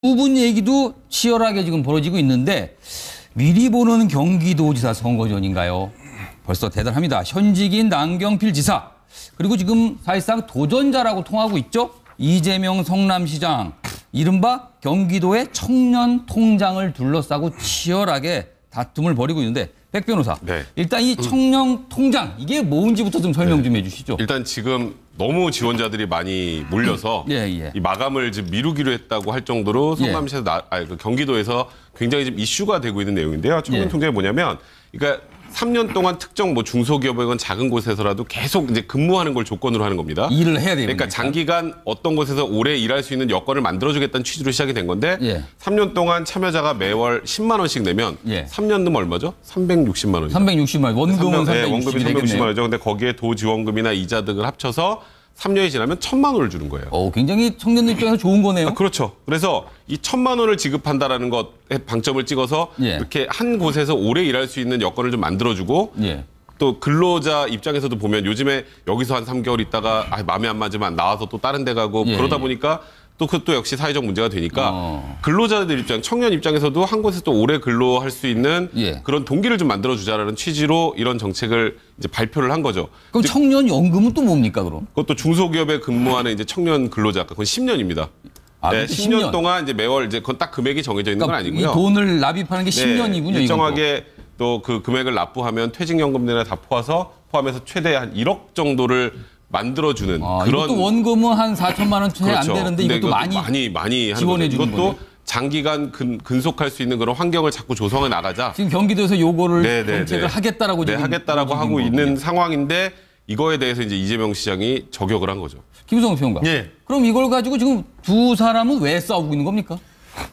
부분 얘기도 치열하게 지금 벌어지고 있는데 미리 보는 경기도지사 선거전인가요? 벌써 대단합니다. 현직인 남경필 지사 그리고 지금 사실상 도전자라고 통하고 있죠. 이재명 성남시장 이른바 경기도의 청년 통장을 둘러싸고 치열하게 다툼을 벌이고 있는데 백 변호사 일단 이 청년 통장 이게 뭔지부터 좀 설명 좀 해주시죠. 일단 지금 너무 지원자들이 많이 몰려서 이 마감을 지금 미루기로 했다고 할 정도로 성남시에서 경기도에서 굉장히 지금 이슈가 되고 있는 내용인데요. 청년 통장이 뭐냐면 그러니까 3년 동안 특정 뭐 중소기업이건 작은 곳에서라도 계속 이제 근무하는 걸 조건으로 하는 겁니다. 일을 해야 되는 그러니까 장기간 어떤 곳에서 오래 일할 수 있는 여건을 만들어주겠다는 취지로 시작이 된 건데 3년 동안 참여자가 매월 10만 원씩 내면 3년 넣으면 얼마죠? 360만 원이죠. 360만 원. 원금은 360만 원금이 360만 원이죠. 근데 거기에 도지원금이나 이자 등을 합쳐서 3년이 지나면 1,000만 원을 주는 거예요. 굉장히 청년들 입장에서 좋은 거네요. 그렇죠. 그래서 이 1,000만 원을 지급한다라는 것에 방점을 찍어서 이렇게 한 곳에서 오래 일할 수 있는 여건을 좀 만들어주고 또 근로자 입장에서도 보면 요즘에 여기서 한 3개월 있다가 마음에 안 맞으면 나와서 또 다른 데 가고 그러다 보니까 또 그것도 역시 사회적 문제가 되니까 근로자들 입장, 청년 입장에서도 한 곳에서 또 오래 근로할 수 있는 그런 동기를 좀 만들어주자라는 취지로 이런 정책을 이제 발표를 한 거죠. 그럼 청년 연금은 또 뭡니까 그럼? 그것도 중소기업에 근무하는 이제 청년 근로자, 그건 10년입니다. 네, 10년 동안 이제 매월 이제 그건 딱 금액이 정해져 있는 건 아니고요. 이 돈을 납입하는 게 10년이군요. 일정하게 또 그 금액을 납부하면 퇴직연금이나 다 포함해서 최대 한 1억 정도를 만들어주는 그런. 이것도 원금은 한 4천만 원 채 안 되는데 이것도 많이 지원해 주는 이것도 장기간 근속할 수 있는 그런 환경을 자꾸 조성해 나가자. 지금 경기도에서 요거를 정책을 하겠다라고 지금 하겠다라고 하고 있는 상황인데 이거에 대해서 이제 이재명 시장이 저격을 한 거죠. 김성우 평론가. 그럼 이걸 가지고 지금 두 사람은 왜 싸우고 있는 겁니까?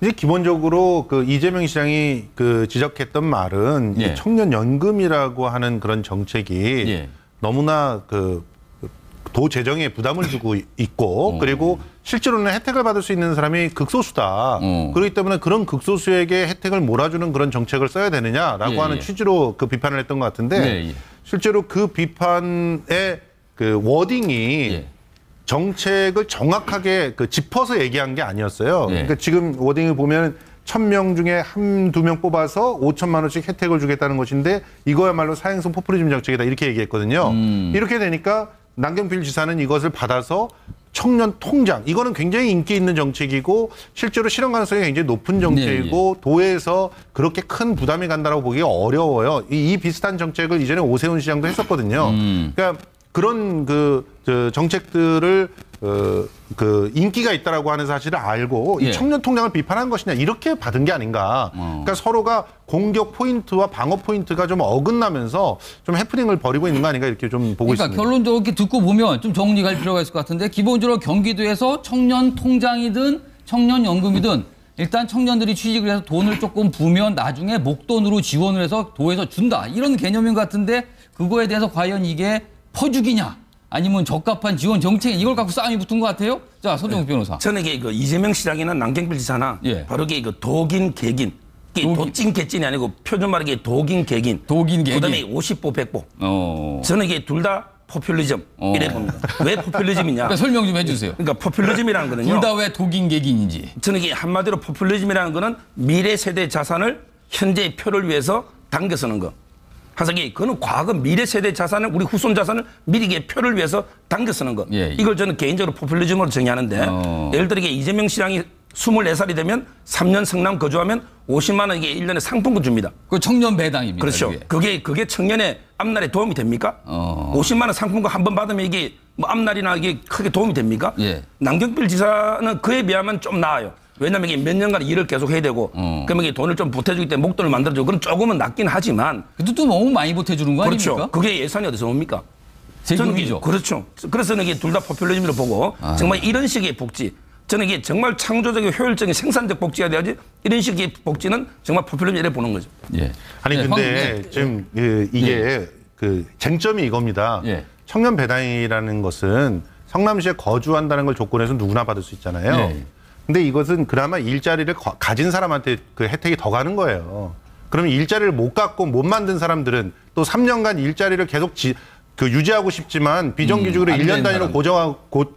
이제 기본적으로 그 이재명 시장이 그 지적했던 말은 이 청년연금이라고 하는 그런 정책이 너무나 도 재정에 부담을 주고 있고 그리고 실제로는 혜택을 받을 수 있는 사람이 극소수다. 그렇기 때문에 그런 극소수에게 혜택을 몰아주는 그런 정책을 써야 되느냐라고 하는 취지로 그 비판을 했던 것 같은데 실제로 그 비판의 그 워딩이 정책을 정확하게 짚어서 얘기한 게 아니었어요. 그러니까 지금 워딩을 보면 1,000명 중에 1~2명 뽑아서 5천만 원씩 혜택을 주겠다는 것인데 이거야말로 사행성 포퓰리즘 정책이다 이렇게 얘기했거든요. 이렇게 되니까 남경필 지사는 이것을 받아서 청년 통장, 이거는 굉장히 인기 있는 정책이고 실제로 실현 가능성이 굉장히 높은 정책이고 도에서 그렇게 큰 부담이 간다고 보기가 어려워요. 이 비슷한 정책을 이전에 오세훈 시장도 했었거든요. 그러니까 그런 정책들을 인기가 있다라고 하는 사실을 알고 이 청년 통장을 비판한 것이냐 이렇게 받은 게 아닌가. 그러니까 서로가 공격 포인트와 방어 포인트가 좀 어긋나면서 좀 해프닝을 벌이고 있는 거 아닌가 이렇게 좀 보고 있습니다. 결론적으로 이렇게 듣고 보면 좀 정리할 필요가 있을 것 같은데 기본적으로 경기도에서 청년 통장이든 청년 연금이든 일단 청년들이 취직을 해서 돈을 조금 부면 나중에 목돈으로 지원을 해서 도에서 준다 이런 개념인 것 같은데 그거에 대해서 과연 이게 퍼주기냐 아니면 적합한 지원 정책 이걸 갖고 싸움이 붙은 것 같아요. 자, 서정욱 변호사. 저는 이게 이재명 시장이나 남경필 지사나 바로 이게 독인 개긴. 도찐 개찐이 아니고 표준 말하기에 독인 개긴. 그다음에 50보 100보. 저는 이게 둘 다 포퓰리즘 이래 봅니다. 왜 포퓰리즘이냐? 그러니까 설명 좀 해주세요. 그러니까 포퓰리즘이라는 거는요. 둘 다 왜 독인 개긴인지. 저는 이게 한마디로 포퓰리즘이라는 거는 미래 세대 자산을 현재의 표를 위해서 당겨 쓰는 거. 하석이 그거는 과거 미래 세대 자산을 우리 후손 자산을 미리 표를 위해서 당겨 쓰는 거. 이걸 저는 개인적으로 포퓰리즘으로 정의하는데 예를 들어 이재명 시장이 24살이 되면 3년 성남 거주하면 50만 원 이게 1년에 상품권 줍니다. 그 청년 배당입니다. 그렇죠. 그게 청년의 앞날에 도움이 됩니까? 50만 원 상품권 한 번 받으면 이게 뭐 앞날이나 이게 크게 도움이 됩니까? 남경필 지사는 그에 비하면 좀 나아요. 왜냐하면 이게 몇 년간 일을 계속 해야 되고 그러면 이게 돈을 좀 보태주기 때문에 목돈을 만들어주고 그건 조금은 낮긴 하지만 그래도 또 너무 많이 보태주는 거 아닙니까? 그렇죠. 그게 예산이 어디서 옵니까? 세금이죠. 그렇죠. 그래서 이게 둘 다 포퓰리즘으로 보고 정말 이런 식의 복지 저는 이게 정말 창조적이고 효율적인 생산적 복지가 돼야지 이런 식의 복지는 정말 포퓰리즘이래 보는 거죠. 아니 근데 지금 이게 그 쟁점이 이겁니다. 청년 배당이라는 것은 성남시에 거주한다는 걸 조건해서 누구나 받을 수 있잖아요. 근데 이것은 그나마 일자리를 가진 사람한테 그 혜택이 더 가는 거예요. 그러면 일자리를 못 갖고 못 만든 사람들은 또 3년간 일자리를 계속 그 유지하고 싶지만 비정규직으로 1년 단위로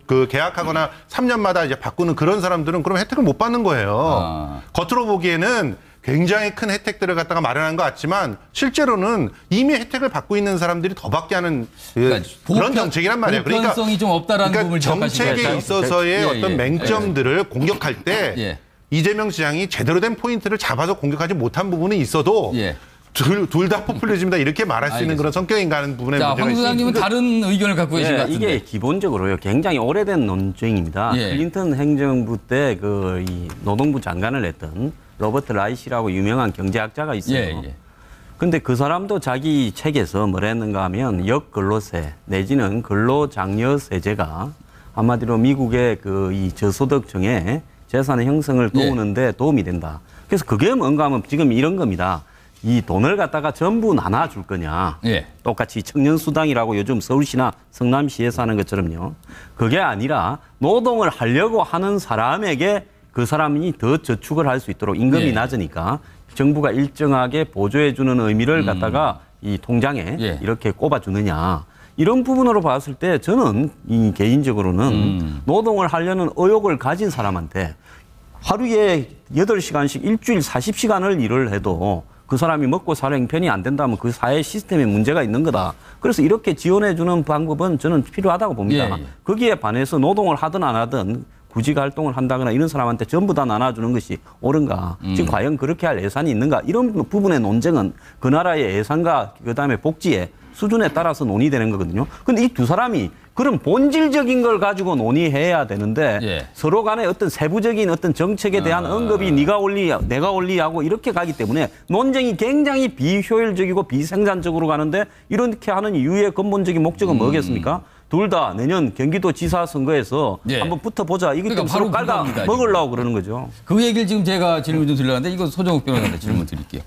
그 계약하거나 3년마다 이제 바꾸는 그런 사람들은 그럼 혜택을 못 받는 거예요. 겉으로 보기에는 굉장히 큰 혜택들을 갖다가 마련한 것 같지만 실제로는 이미 혜택을 받고 있는 사람들이 더 받게 하는 그런 정책이란 말이에요. 그러니까 보편성이 좀 없다라는 부분을 정책에 있어서의 어떤 맹점들을 공격할 때 이재명 시장이 제대로 된 포인트를 잡아서 공격하지 못한 부분은 있어도 둘 다 포퓰리즘이다 이렇게 말할 수 있는 그런 성격인가 하는 부분에 문제가 있습니다. 황 소장님은 다른 의견을 갖고 계신 것 같은데. 이게 기본적으로요. 굉장히 오래된 논쟁입니다. 클린턴 행정부 때 이 노동부 장관을 했던 로버트 라이시라고 유명한 경제학자가 있어요. 근데 그 사람도 자기 책에서 뭐라 했는가 하면 역근로세 내지는 근로장려세제가 한마디로 미국의 이 저소득층의 재산의 형성을 도우는데 도움이 된다. 그래서 그게 뭔가 하면 지금 이런 겁니다. 이 돈을 갖다가 전부 나눠줄 거냐. 똑같이 청년수당이라고 요즘 서울시나 성남시에서 하는 것처럼요. 그게 아니라 노동을 하려고 하는 사람에게 그 사람이 더 저축을 할 수 있도록 임금이 낮으니까 정부가 일정하게 보조해주는 의미를 갖다가 이 통장에 이렇게 꼽아주느냐. 이런 부분으로 봤을 때 저는 개인적으로는 노동을 하려는 의욕을 가진 사람한테 하루에 8시간씩 일주일 40시간을 일을 해도 그 사람이 먹고 살 형편이 안 된다면 그 사회 시스템에 문제가 있는 거다. 그래서 이렇게 지원해주는 방법은 저는 필요하다고 봅니다. 거기에 반해서 노동을 하든 안 하든 구직 활동을 한다거나 이런 사람한테 전부 다 나눠주는 것이 옳은가. 지금 과연 그렇게 할 예산이 있는가. 이런 부분의 논쟁은 그 나라의 예산과 그다음에 복지의 수준에 따라서 논의되는 거거든요. 근데 이 두 사람이 그런 본질적인 걸 가지고 논의해야 되는데 서로 간에 어떤 세부적인 어떤 정책에 대한 언급이 네가 올리, 내가 올리하고 이렇게 가기 때문에 논쟁이 굉장히 비효율적이고 비생산적으로 가는데 이렇게 하는 이유의 근본적인 목적은 뭐겠습니까? 둘 다 내년 경기도지사 선거에서 한번 붙어보자. 이것 때문에 서로 깔다 먹으려고 그러는 거죠. 그 얘기를 지금 제가 질문 좀 드리려는데 이거 소정욱 변호사한테 질문 드릴게요.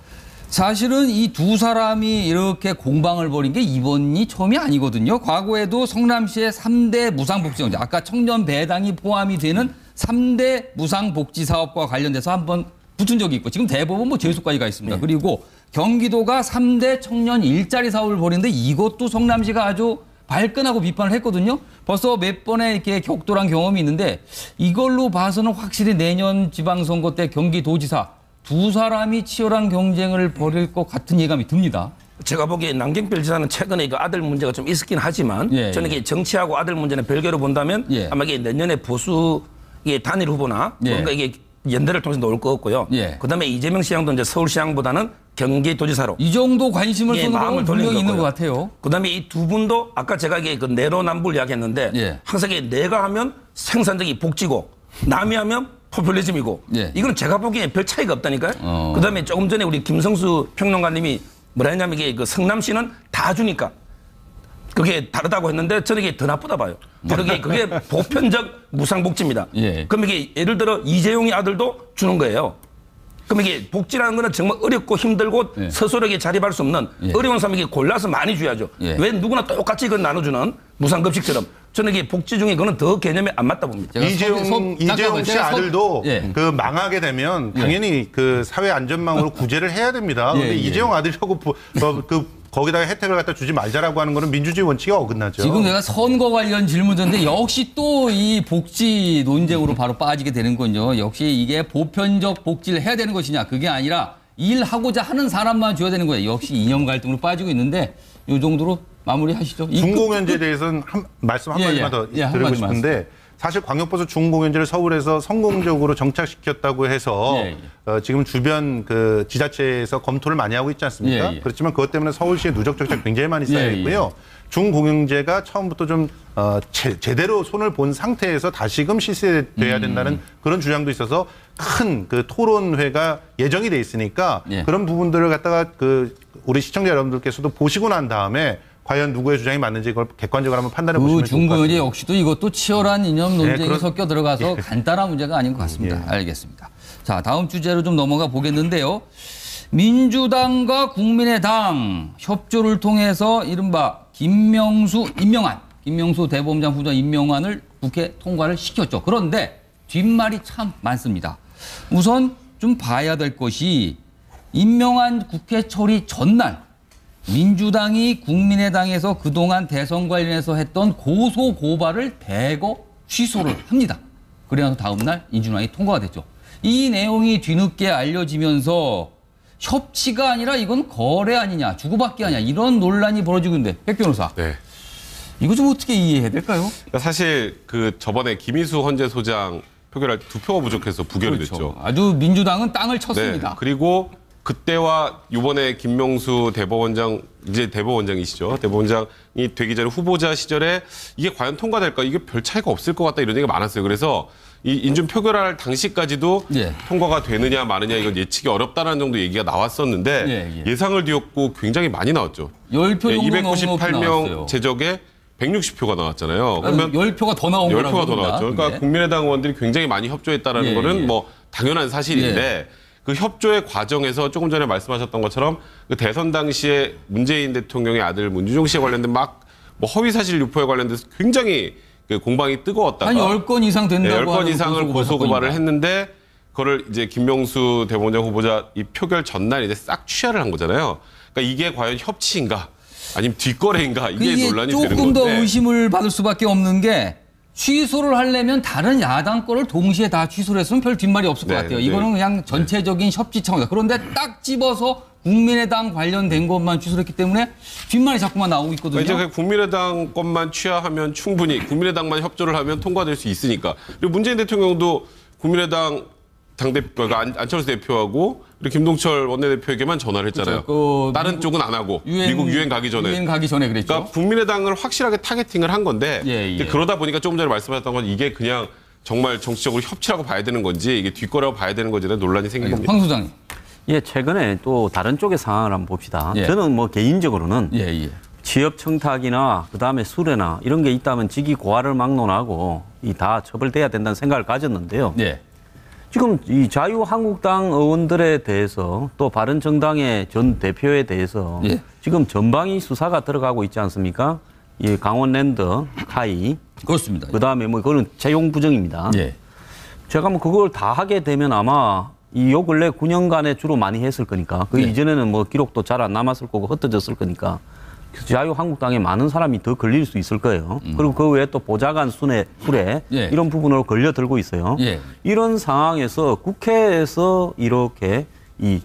사실은 이 두 사람이 이렇게 공방을 벌인 게 이번이 처음이 아니거든요. 과거에도 성남시의 3대 무상복지정책, 아까 청년 배당이 포함이 되는 3대 무상복지 사업과 관련돼서 한번 붙은 적이 있고 지금 대법원 뭐 제소까지 가 있습니다. 그리고 경기도가 3대 청년 일자리 사업을 벌이는데 이것도 성남시가 아주 발끈하고 비판을 했거든요. 벌써 몇 번의 이렇게 격돌한 경험이 있는데 이걸로 봐서는 확실히 내년 지방선거 때 경기도지사 두 사람이 치열한 경쟁을 벌일 것 같은 예감이 듭니다. 제가 보기에 남경필 지사는 최근에 그 아들 문제가 좀 있었긴 하지만 저는 이게 정치하고 아들 문제는 별개로 본다면 아마 이게 내년에 보수의 단일 후보나 뭔가 이게 연대를 통해서 나올 것 같고요. 그다음에 이재명 시장도 이제 서울시장보다는 경기도지사로 이 정도 관심을 쏘는 마음을 분명히 있는 것 같아요. 그다음에 이 두 분도 아까 제가 이게 그 내로남불 이야기했는데 항상 이게 내가 하면 생산적인 복지고 남이 하면 포퓰리즘이고 이건 제가 보기에 별 차이가 없다니까요. 그다음에 조금 전에 우리 김성수 평론가님이 뭐라 했냐면 이게 그 성남시는 다 주니까 그게 다르다고 했는데 저는 이게 더 나쁘다 봐요. 바로 그게 보편적 무상복지입니다. 그럼 이게 예를 들어 이재용이 아들도 주는 거예요. 그럼 이게 복지라는 거는 정말 어렵고 힘들고 스스로에게 자립할 수 없는 어려운 사람에게 골라서 많이 줘야죠. 왜 누구나 똑같이 그걸 나눠주는 무상급식처럼 저는 이게 복지 중에 그거는 더 개념에 안 맞다 봅니다. 이재용 씨 아들도 그 망하게 되면 당연히 그 사회 안전망으로 구제를 해야 됩니다. 그런데 이재용 아들하고 거기다가 혜택을 갖다 주지 말자라고 하는 거는 민주주의 원칙에 어긋나죠. 지금 내가 선거 관련 질문 줬는데 역시 또 이 복지 논쟁으로 바로 빠지게 되는 건요. 역시 이게 보편적 복지를 해야 되는 것이냐. 그게 아니라 일하고자 하는 사람만 줘야 되는 거예요. 역시 이념 갈등으로 빠지고 있는데 이 정도로 마무리하시죠. 중공연제에 대해서는 말씀 한마디만 더 드리고 싶은데 사실 광역버스 중공연제를 서울에서 성공적으로 정착시켰다고 해서 지금 주변 그 지자체에서 검토를 많이 하고 있지 않습니까? 그렇지만 그것 때문에 서울시의 누적 적자가 굉장히 많이 쌓여 있고요. 중공영제가 처음부터 좀 제대로 손을 본 상태에서 다시금 실시돼야 된다는 그런 주장도 있어서 큰 그 토론회가 예정이 돼 있으니까 그런 부분들을 갖다가 그 우리 시청자 여러분들께서도 보시고 난 다음에 과연 누구의 주장이 맞는지 그걸 객관적으로 한번 판단해 보시면 좋을 것 같습니다. 중공연제 역시도 이것도 치열한 이념 논쟁이 섞여 들어가서 간단한 문제가 아닌 것 같습니다. 알겠습니다. 자, 다음 주제로 좀 넘어가 보겠는데요. 민주당과 국민의당 협조를 통해서 이른바 김명수 대법원장 후보자 임명안을 국회 통과를 시켰죠. 그런데 뒷말이 참 많습니다. 우선 좀 봐야 될 것이 임명안 국회 처리 전날 민주당이 국민의당에서 그동안 대선 관련해서 했던 고소 고발을 대거 취소를 합니다. 그래서 다음 날 인준안이 통과가 됐죠. 이 내용이 뒤늦게 알려지면서 협치가 아니라 이건 거래 아니냐, 주고받기 아니냐 이런 논란이 벌어지고 있는데 백 변호사. 네. 이거 좀 어떻게 이해해야 될까요? 사실 그 저번에 김희수 헌재 소장 표결할 때 2표가 부족해서 부결이 그렇죠. 됐죠. 아주 민주당은 땅을 쳤습니다. 네. 그리고 그때와 이번에 김명수 대법원장, 이제 대법원장이시죠. 대법원장이 되기 전에 후보자 시절에 이게 과연 통과될까? 이게 별 차이가 없을 것 같다 이런 얘기가 많았어요. 그래서 이 인준 표결할 당시까지도 통과가 되느냐 마느냐 이건 예측이 어렵다는 정도 얘기가 나왔었는데 예상을 뒤엎고 굉장히 많이 나왔죠. 10표 정도 298명 제적에 160표가 나왔잖아요. 그러면 10표가 더 나온 거라고 10표가 더 나왔죠. 그러니까 국민의당 의원들이 굉장히 많이 협조했다라는 거는 뭐 당연한 사실인데 그 협조의 과정에서 조금 전에 말씀하셨던 것처럼 그 대선 당시에 문재인 대통령의 아들 문주종 씨에 관련된 막 뭐 허위 사실 유포에 관련돼서 굉장히 그 공방이 뜨거웠다가 한 10건 이상 된다고 10건 이상을 고소 고발을 했는데 그거를 이제 김명수 대법원장 후보자 이 표결 전날 이제 싹 취하를 한 거잖아요. 그러니까 이게 과연 협치인가 아니면 뒷거래인가 이게 논란이 되는 건데 조금 더 의심을 받을 수밖에 없는 게 취소를 하려면 다른 야당 거를 동시에 다 취소를 했으면 별 뒷말이 없을 것 같아요. 이거는 그냥 전체적인 협치 차원이다. 그런데 딱 집어서 국민의당 관련된 것만 취소를 했기 때문에 뒷말이 자꾸만 나오고 있거든요. 이제 국민의당 것만 취하하면 충분히 국민의당만 협조를 하면 통과될 수 있으니까. 그리고 문재인 대통령도 국민의당 당대표가 안철수 대표하고 그리고 김동철 원내대표에게만 전화를 했잖아요. 그렇죠. 다른 쪽은 안 하고 미국 유엔 가기 전에. 유엔 가기 전에 그랬죠. 그러니까 국민의당을 확실하게 타겟팅을 한 건데 예. 그러다 보니까 조금 전에 말씀하셨던 건 이게 그냥 정말 정치적으로 협치라고 봐야 되는 건지 이게 뒷거라고 봐야 되는 건지에 대한 논란이 생긴 겁니다. 황 소장님. 예, 최근에 또 다른 쪽의 상황을 한번 봅시다. 저는 뭐 개인적으로는 취업 청탁이나 그다음에 수뢰나 이런 게 있다면 직위 고하를 막론하고 이 다 처벌돼야 된다는 생각을 가졌는데요. 지금 이 자유한국당 의원들에 대해서 또 바른정당의 전 대표에 대해서 지금 전방위 수사가 들어가고 있지 않습니까? 이 강원랜드, 카이. 그렇습니다. 그다음에 뭐 그거는 채용 부정입니다. 제가 뭐 그걸 다 하게 되면 아마 이 요 근래 9년간에 주로 많이 했을 거니까 그 이전에는 뭐 기록도 잘 안 남았을 거고 흩어졌을 거니까 자유한국당에 많은 사람이 더 걸릴 수 있을 거예요. 그리고 그 외에 또 보좌관 수뢰 이런 부분으로 걸려들고 있어요. 이런 상황에서 국회에서 이렇게 이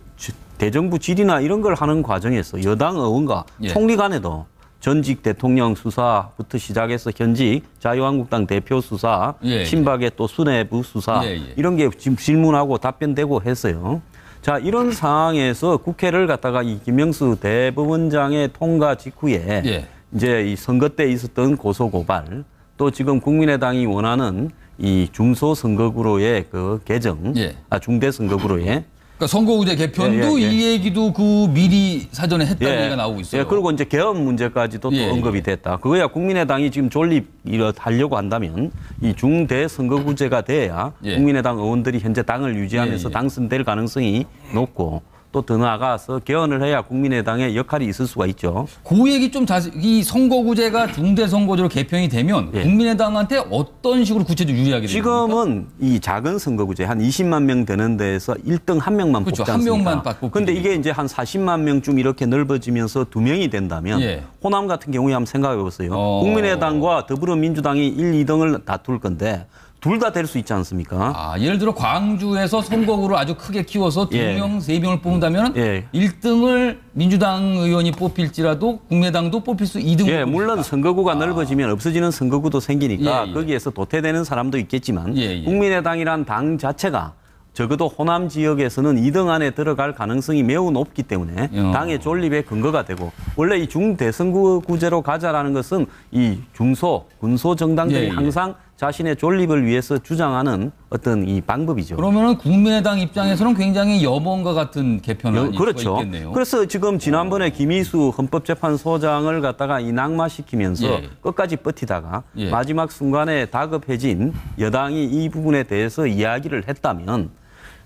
대정부 질의나 이런 걸 하는 과정에서 여당 의원과 총리 간에도 전직 대통령 수사부터 시작해서 현직 자유한국당 대표 수사, 친박의 또 수뇌부 수사 이런 게 지금 질문하고 답변되고 했어요. 자, 이런 상황에서 국회를 갖다가 이 김명수 대법원장의 통과 직후에 이제 이 선거 때 있었던 고소 고발 또 지금 국민의당이 원하는 이 중소선거구로의 그 개정, 중대선거구로의 그러니까 선거구제 개편도 이 얘기도 그 미리 사전에 했다는 얘기가 나오고 있어요. 그리고 이제 개헌 문제까지도 또 언급이 됐다. 그거야 국민의당이 지금 존립하려고 한다면 이 중대 선거구제가 돼야 국민의당 의원들이 현재 당을 유지하면서 당선될 가능성이 높고 또 더 나아가서 개헌을 해야 국민의당의 역할이 있을 수가 있죠. 그 얘기 좀 이 선거구제가 중대선거제로 개편이 되면 국민의당한테 어떤 식으로 구체적으로 유리하게 됩니까? 지금은 이 작은 선거구제 한 20만 명 되는 데에서 1등 한 명만 뽑지 않습니까? 한 명만 뽑고. 그런데 이게 이제 한 40만 명쯤 이렇게 넓어지면서 2명이 된다면 호남 같은 경우에 한번 생각해 보세요. 국민의당과 더불어민주당이 1, 2등을 다툴 건데 둘 다 될 수 있지 않습니까? 예를 들어 광주에서 선거구를 아주 크게 키워서 2명, 3명을 뽑는다면 1등을 민주당 의원이 뽑힐지라도 국민의당도 뽑힐 수 2등. 물론 선거구가 넓어지면 없어지는 선거구도 생기니까 거기에서 도태되는 사람도 있겠지만 국민의당이란 당 자체가 적어도 호남 지역에서는 2등 안에 들어갈 가능성이 매우 높기 때문에 당의 존립의 근거가 되고 원래 이 중대선거구제로 가자라는 것은 이 중소, 군소 정당들이 항상 자신의 존립을 위해서 주장하는 어떤 이 방법이죠. 그러면은 국민의당 입장에서는 굉장히 염원과 같은 개편안이 그렇죠. 있겠네요. 그래서 지금 지난번에 김희수 헌법재판소장을 갖다가 이 낙마시키면서 끝까지 버티다가 마지막 순간에 다급해진 여당이 이 부분에 대해서 이야기를 했다면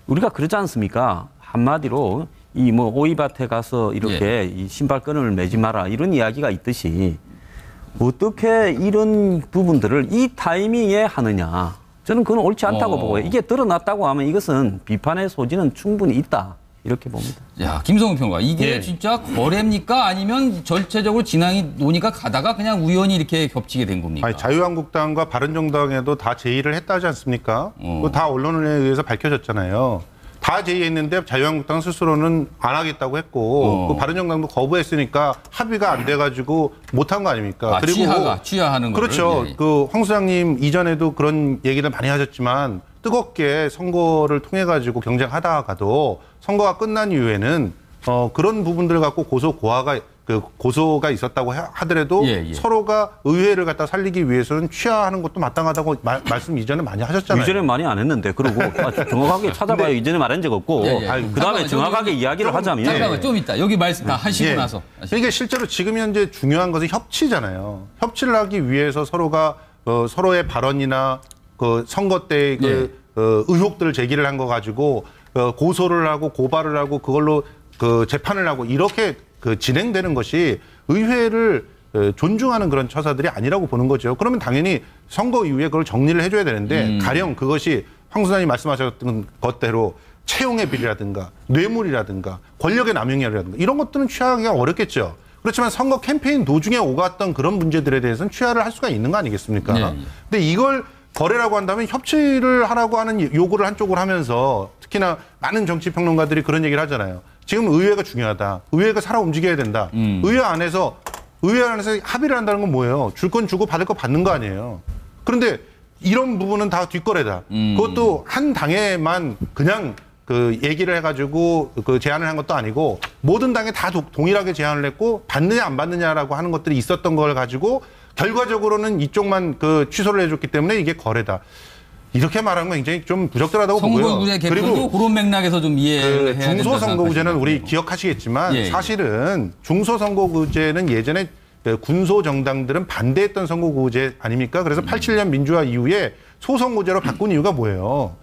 우리가 그러지 않습니까? 한마디로 이 뭐 오이밭에 가서 이렇게 이 신발끈을 매지 마라 이런 이야기가 있듯이 어떻게 이런 부분들을 이 타이밍에 하느냐. 저는 그건 옳지 않다고 보고요. 이게 드러났다고 하면 이것은 비판의 소지는 충분히 있다. 이렇게 봅니다. 야, 김성훈 평론가, 이게 진짜 거래입니까? 아니면 절차적으로 진행이 논의가 가다가 그냥 우연히 이렇게 겹치게 된 겁니까? 아니, 자유한국당과 바른정당에도 다 제의를 했다지 않습니까? 그거 다 언론에 의해서 밝혀졌잖아요. 다 제의했는데 자유한국당 스스로는 안 하겠다고 했고 그 바른정당도 거부했으니까 합의가 안 돼가지고 못한 거 아닙니까? 아, 그리고 취하하는 거를. 그렇죠. 예. 그 황 소장님 이전에도 그런 얘기를 많이 하셨지만 뜨겁게 선거를 통해 가지고 경쟁하다가도 선거가 끝난 이후에는 그런 부분들을 갖고 고소가 있었다고 하더라도 서로가 의회를 갖다 살리기 위해서는 취하하는 것도 마땅하다고 말씀 이전에 많이 하셨잖아요. 이전에 많이 안 했는데 그리고 정확하게 찾아봐요. 이전에 말한 적 없고 그다음에 정확하게 이야기를 하자면 잠깐만 좀 있다. 여기 말씀 다 하시고 나서. 이게 실제로 지금 현재 중요한 것은 협치잖아요. 협치를 하기 위해서 서로가 서로의 발언이나 그 선거 때 의혹들을 제기를 한 거 가지고 고소를 하고 고발을 하고 그걸로 그 재판을 하고 이렇게 진행되는 것이 의회를 존중하는 그런 처사들이 아니라고 보는 거죠. 그러면 당연히 선거 이후에 그걸 정리를 해줘야 되는데 가령 그것이 황 소장님 말씀하셨던 것대로 채용의 비리라든가 뇌물이라든가 권력의 남용이라든가 이런 것들은 취하기가 어렵겠죠. 그렇지만 선거 캠페인 도중에 오갔던 그런 문제들에 대해서는 취하를 할 수가 있는 거 아니겠습니까? 근데 이걸 거래라고 한다면 협치를 하라고 하는 요구를 한쪽으로 하면서 특히나 많은 정치평론가들이 그런 얘기를 하잖아요. 지금 의회가 중요하다. 의회가 살아 움직여야 된다. 의회 안에서 합의를 한다는 건 뭐예요? 줄 건 주고 받을 거 받는 거 아니에요. 그런데 이런 부분은 다 뒷거래다. 그것도 한 당에만 그냥 그 얘기를 해가지고 그 제안을 한 것도 아니고 모든 당에 다 동일하게 제안을 했고 받느냐 안 받느냐라고 하는 것들이 있었던 걸 가지고 결과적으로는 이쪽만 그 취소를 해줬기 때문에 이게 거래다. 이렇게 말하는 건 굉장히 좀 부적절하다고 보고요. 선거구제 개편도 그런 맥락에서 좀 이해를 해야 된다. 중소선거구제는 우리 기억하시겠지만 사실은 중소선거구제는 예전에 군소정당들은 반대했던 선거구제 아닙니까? 그래서 87년 민주화 이후에 소선거구제로 바꾼 이유가 뭐예요?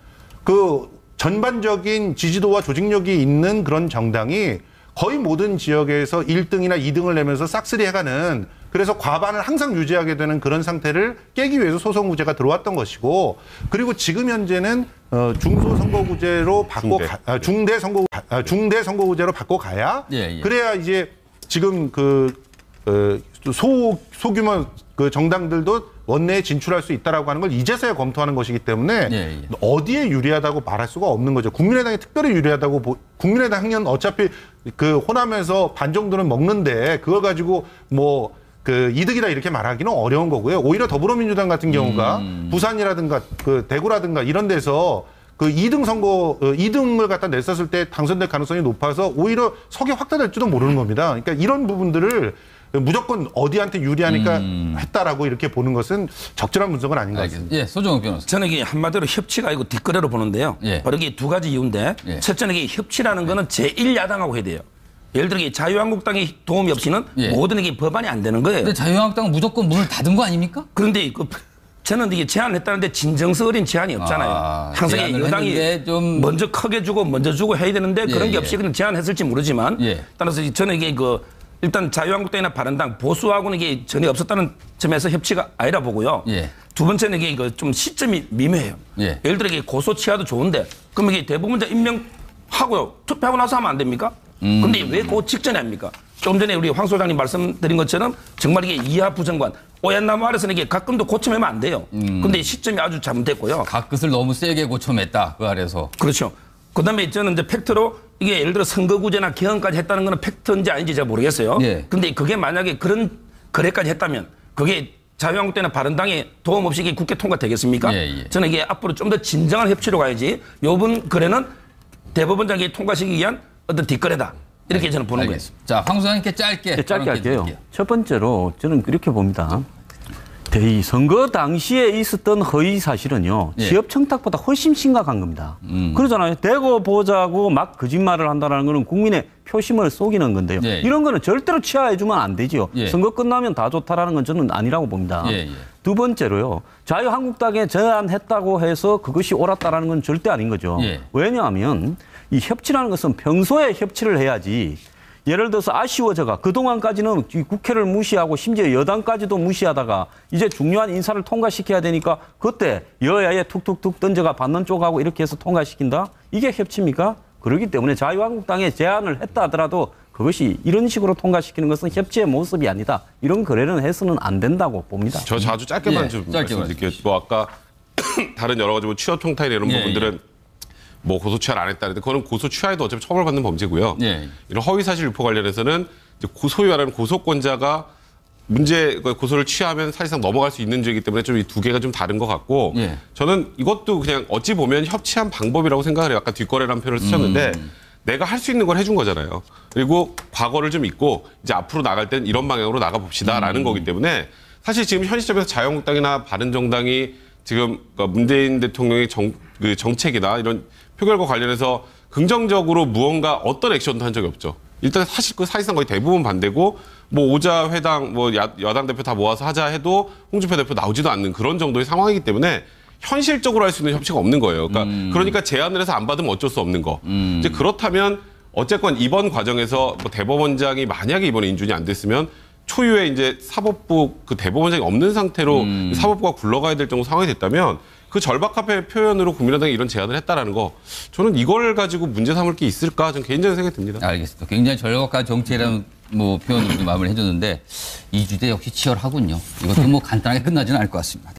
그 전반적인 지지도와 조직력이 있는 그런 정당이 거의 모든 지역에서 1등이나 2등을 내면서 싹쓸이 해가는 그래서 과반을 항상 유지하게 되는 그런 상태를 깨기 위해서 소선거구제가 들어왔던 것이고 그리고 지금 현재는 중소선거구제로 중대 선거구제로 바꿔 가야 그래야 이제 지금 소규모 그 정당들도 원내에 진출할 수 있다라고 하는 걸 이제서야 검토하는 것이기 때문에 어디에 유리하다고 말할 수가 없는 거죠. 국민의당이 특별히 유리하다고 국민의당은 어차피 그 호남에서 반 정도는 먹는데 그걸 가지고 뭐 그 이득이다 이렇게 말하기는 어려운 거고요. 오히려 더불어민주당 같은 경우가 부산이라든가 그 대구라든가 이런 데서 그 2등을 갖다 냈었을 때 당선될 가능성이 높아서 오히려 석이 확대될지도 모르는 겁니다. 그러니까 이런 부분들을 무조건 어디한테 유리하니까 했다라고 이렇게 보는 것은 적절한 분석은 아닌 것 같습니다. 예, 소정욱 변호사. 저는 이게 한마디로 협치가 아니고 뒷거래로 보는데요. 바로 이게 두 가지 이유인데 첫째는 이게 협치라는 거는 제1야당하고 해야 돼요. 예를 들어 자유한국당의 도움이 없이는 모든 이게 법안이 안 되는 거예요. 근데 자유한국당은 무조건 문을 닫은 거 아닙니까? 그런데 저는 이게 제안을 했다는데 진정성 어린 제안이 없잖아요. 항상 여당이 좀 먼저 크게 주고 먼저 주고 해야 되는데 그런 게 없이 그냥 제안했을지 모르지만 따라서 저는 이게 일단 자유한국당이나 바른당 보수하고는 이게 전혀 없었다는 점에서 협치가 아니라 보고요. 두 번째는 이게 좀 시점이 미묘해요. 예를 들어 이게 고소 취하도 좋은데 그럼 이게 대부분자 임명하고 투표하고 나서 하면 안 됩니까? 근데 왜 그 직전에 합니까? 좀 전에 우리 황 소장님 말씀드린 것처럼 정말 이게 이하 부정관 오얏나무 아래서는 이게 가끔도 고쳐매면 안 돼요. 근데 시점이 아주 잘못됐고요. 가끝을 너무 세게 고쳐맸다. 그 아래서. 그렇죠. 그다음에 저는 이제 팩트로 이게 예를 들어 선거구제나 개헌까지 했다는 거는 팩트인지 아닌지 제가 모르겠어요. 근데 그게 만약에 그런 거래까지 했다면 그게 자유한국당이나 바른당에 도움 없이 이게 국회 통과되겠습니까? 저는 이게 앞으로 좀 더 진정한 협치로 가야지. 요번 거래는 대법원장이 통과시키기 위한 어떤 뒷거래다. 이렇게 저는 보는 거예요. 자, 황 소장님께 짧게 할게요. 첫 번째로 저는 이렇게 봅니다. 이 선거 당시에 있었던 허위 사실은요. 취업 청탁보다 훨씬 심각한 겁니다. 그러잖아요. 대고 보자고 막 거짓말을 한다는 거는 국민의 표심을 속이는 건데요. 이런 거는 절대로 취하해주면 안 되죠. 선거 끝나면 다 좋다라는 건 저는 아니라고 봅니다. 두 번째로요. 자유한국당에 제안했다고 해서 그것이 옳았다라는 건 절대 아닌 거죠. 왜냐하면 이 협치라는 것은 평소에 협치를 해야지 예를 들어서 아쉬워져가 그동안까지는 국회를 무시하고 심지어 여당까지도 무시하다가 이제 중요한 인사를 통과시켜야 되니까 그때 여야에 툭툭툭 던져가 받는 쪽하고 이렇게 해서 통과시킨다? 이게 협치입니까? 그렇기 때문에 자유한국당에 제안을 했다 하더라도 그것이 이런 식으로 통과시키는 것은 협치의 모습이 아니다. 이런 거래는 해서는 안 된다고 봅니다. 저 아주 짧게만 좀 말씀드릴게요. 뭐 아까 다른 여러 가지 뭐 취업 통탈 이런 부분들은 뭐 고소 취하를 안 했다는데 그거는 고소 취하에도 어차피 처벌받는 범죄고요. 이런 허위 사실 유포 관련해서는 이제 소위 말하는 고소권자가 고소를 취하면 사실상 넘어갈 수 있는 죄이기 때문에 좀 이 두 개가 좀 다른 것 같고 저는 이것도 그냥 어찌 보면 협치한 방법이라고 생각을 해요. 아까 뒷거래라는 표현을 쓰셨는데 내가 할 수 있는 걸 해준 거잖아요. 그리고 과거를 좀 잊고 이제 앞으로 나갈 땐 이런 방향으로 나가봅시다라는 거기 때문에 사실 지금 현 시점에서 자유한국당이나 바른정당이 지금 문재인 대통령의 정책이나 이런 표결과 관련해서 긍정적으로 무언가 어떤 액션도 한 적이 없죠. 일단 사실 사실상 거의 대부분 반대고 뭐 오자 회당 뭐 여당 대표 다 모아서 하자 해도 홍준표 대표 나오지도 않는 그런 정도의 상황이기 때문에 현실적으로 할 수 있는 협치가 없는 거예요. 그러니까 제안을 해서 안 받으면 어쩔 수 없는 거. 이제 그렇다면 어쨌건 이번 과정에서 뭐 대법원장이 만약에 이번에 인준이 안 됐으면 초유의 이제 사법부 그 대법원장이 없는 상태로 사법부가 굴러가야 될 정도 상황이 됐다면 그 절박함의 표현으로 국민의당이 이런 제안을 했다라는 거 저는 이걸 가지고 문제 삼을 게 있을까 저는 개인적인 생각이 듭니다. 알겠습니다. 굉장히 절박한 정치라는 뭐 표현으로 마무리를 해줬는데 이 주제 역시 치열하군요. 이것도 뭐 간단하게 끝나지는 않을 것 같습니다.